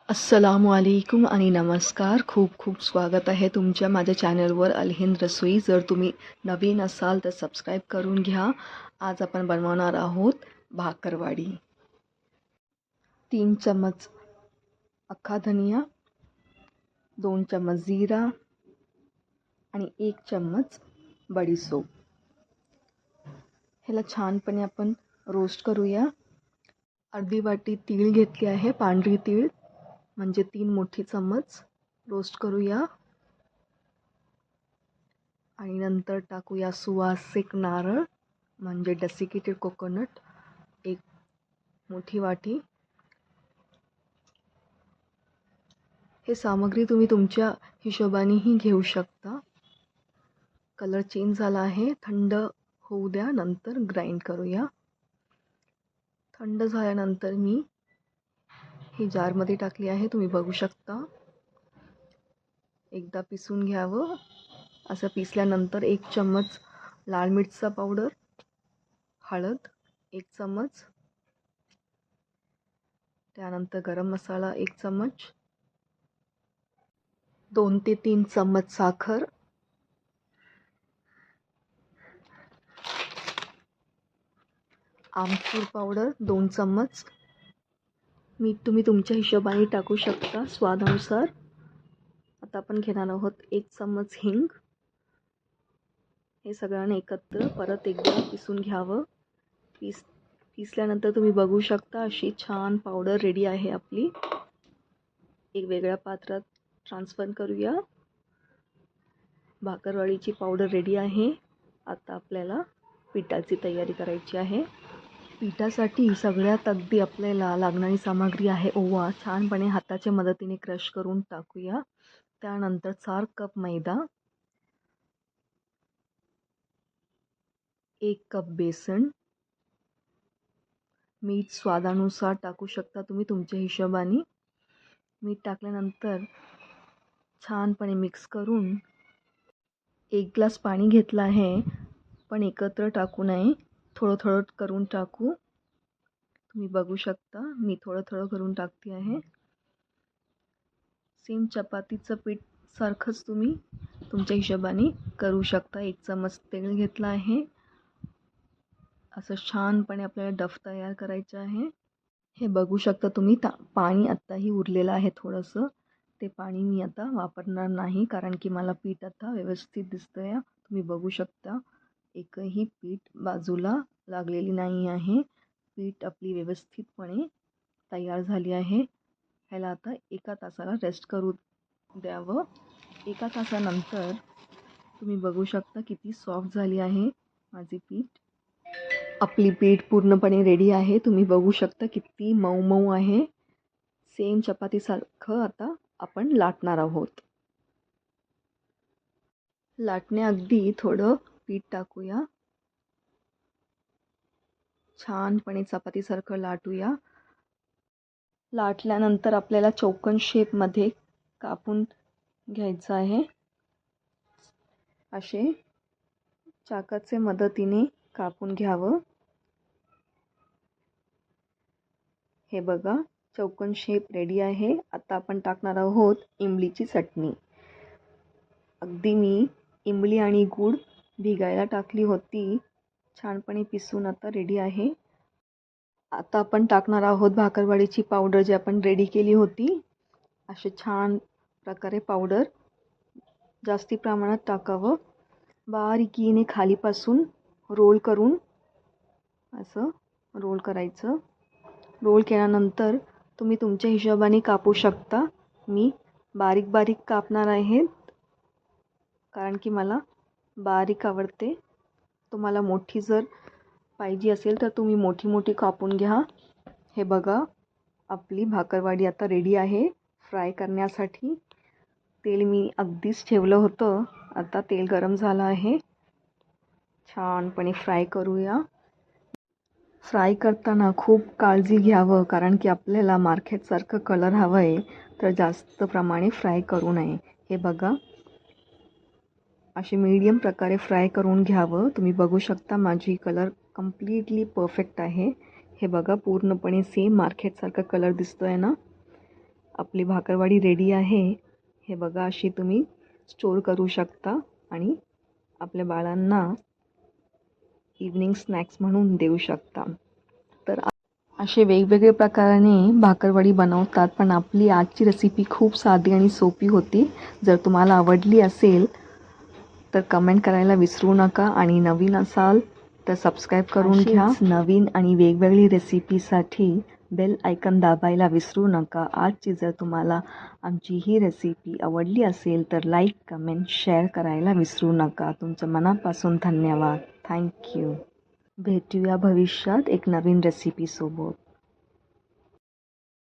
अस्सलामु अलैकुम आणि नमस्कार. खूप खूप स्वागत आहे तुमच्या माझ्या चॅनलवर अलहिंद रसोई. जर तुम्ही नवीन असाल तर सबस्क्राईब करून घ्या. आज आपण बनवणार आहोत भाकरवाडी. 3 चम्मच अख्खा धनिया, 2 चम्मच जीरा आणि 1 चम्मच बडीशोप. ह्याला छानपणे आपण रोस्ट करूया. अर्धी वाटी तीळ घेतली आहे, पांढरी तीळ, म्हणजे 3 मोठे चम्मच रोस्ट करूया. आणि नंतर टाकूया सुवासिक नारळ म्हणजे डेसिकेटेड कोकोनट 1 मोठी वाटी. हे सामग्री तुम्ही तुमच्या हिशोबानेही घेऊ शकता. कलर चेंज झाला आहे, थंड होऊ द्या, नंतर ग्राइंड करूया. थंड झाल्यानंतर मी ही जारमध्ये टाकली आहे, तुम्ही बघू शकता. एकदा पिसून घ्यावं. असं पिसल्यानंतर 1 चम्मच लाल मिरचा पावडर, हळद 1 चम्मच, त्यानंतर गरम मसाला 1 चम्मच, 2 ते 3 चम्मच साखर, आमचूर पावडर 2 चम्मच, मीठ तुम्ही तुमच्या हिशोबाने टाकू शकता स्वादानुसार. आता आपण घेणार आहोत 1 चम्मच हिंग. हे सगळ्यांना एकत्र परत एकदा पिसून घ्यावं. पिसल्यानंतर तुम्ही बघू शकता अशी छान पावडर रेडी आहे आपली. एक वेगळ्या पात्रात ट्रान्सफर करूया. भाकरवाडीची पावडर रेडी आहे. आता आपल्याला पिठाची तयारी करायची आहे. पिठासाठी सगळ्यात अगदी आपल्याला लागणारी सामग्री आहे ओवा. छानपणे हाताच्या मदतीने क्रश करून टाकूया. त्यानंतर 4 कप मैदा, 1 कप बेसन, मीठ स्वादानुसार टाकू शकता तुम्ही तुमच्या हिशोबाने. मीठ टाकल्यानंतर छानपणे मिक्स करून 1 ग्लास पाणी घेतलं आहे, पण एकत्र टाकू नये, थोडं थोडं करून टाकू. तुम्ही बघू शकता मी थोडं थोडं करून टाकते आहे. सेम चपातीचं पीठ सारखंच तुम्ही तुमच्या हिशोबाने करू शकता. 1 चम्मच तेल घेतलं आहे. असं छानपणे आपल्याला डफ तयार करायचं आहे. हे बघू शकता तुम्ही पाणी आत्ताही उरलेलं आहे थोडंसं. ते पाणी मी आता वापरणार नाही, कारण की मला पीठ आता व्यवस्थित दिसतंय. तुम्ही बघू शकता एकही पीठ बाजूला लागलेली नाही आहे. पीठ आपली व्यवस्थितपणे तयार झाली आहे. ह्याला आता 1 तासाला रेस्ट करू द्यावं. 1 तासानंतर तुम्ही बघू शकता किती सॉफ्ट झाली आहे माझी पीठ. आपली पीठ पूर्णपणे रेडी आहे. तुम्ही बघू शकता किती मऊ मऊ आहे. सेम चपातीसारखं आता आपण लाटणार आहोत. लाटण्याअगदी थोडं पीठ टाकूया. छानपणे चपातीसारखं लाटूया. लाटल्यानंतर आपल्याला चौकोन शेपमध्ये कापून घ्यायचं आहे. असे चाकाच्या मदतीने कापून घ्यावं. हे बघा चौकोन शेप रेडी आहे. आता आपण टाकणार आहोत इमलीची चटणी. अगदी मी इमली आणि गूळ भिगायला टाकली होती. छानपणे पिसून आता रेडी आहे. आता आपण टाकणार आहोत भाकरवाडीची पावडर जी आपण रेडी केली होती. असे छान प्रकारे पावडर जास्ती प्रमाणात टाकावं. बारीकीने खालीपासून रोल करून असं रोल करायचं. रोल केल्यानंतर तुम्ही तुमच्या हिशोबाने कापू शकता. मी बारीक बारीक कापणार आहे, कारण की मला बारीक आवडते. तुम्हाला मोठी जर पाहिजे असेल तर तुम्ही मोठी मोठी कापून घ्या. हे बघा आपली भाकरवाडी आता रेडी आहे फ्राय करण्यासाठी. तेल मी अगदीच ठेवलं होतं. आता तेल गरम झालं आहे. छानपणे फ्राय करूया. फ्राय करताना खूप काळजी घ्यावं, कारण की आपल्याला मार्केटसारखं कलर हवं आहे, तर जास्त प्रमाणे फ्राय करू नये. हे बघा असे मीडियम प्रकारे फ्राय करून घ्यावं. तुम्ही बघू शकता माझी कलर आपली भाकरवडी रेडी आहे. हे बघा, अशी तुम्ही स्टोर करू शकता आणि आपल्या बाळांना इव्हनिंग स्नॅक्स म्हणून देऊ शकता. तर असे वेगवेगळे प्रकाराने भाकरवडी बनवतात, पण आपली आजची रेसिपी खूप साधी आणि सोपी होती. जर तुम्हाला आवडली असेल तर कमेंट करायला विसरू नका आणि नवीन असाल तर सबस्क्राईब करून घ्या. नवीन आणि वेगवेगळी रेसिपीसाठी बेल आयकन दाबायला विसरू नका. आजची जर तुम्हाला आमची ही रेसिपी आवडली असेल तर लाईक, कमेंट, शेअर करायला विसरू नका. तुमचं मनापासून धन्यवाद. थँक्यू. भेटूया भविष्यात एक नवीन रेसिपीसोबत.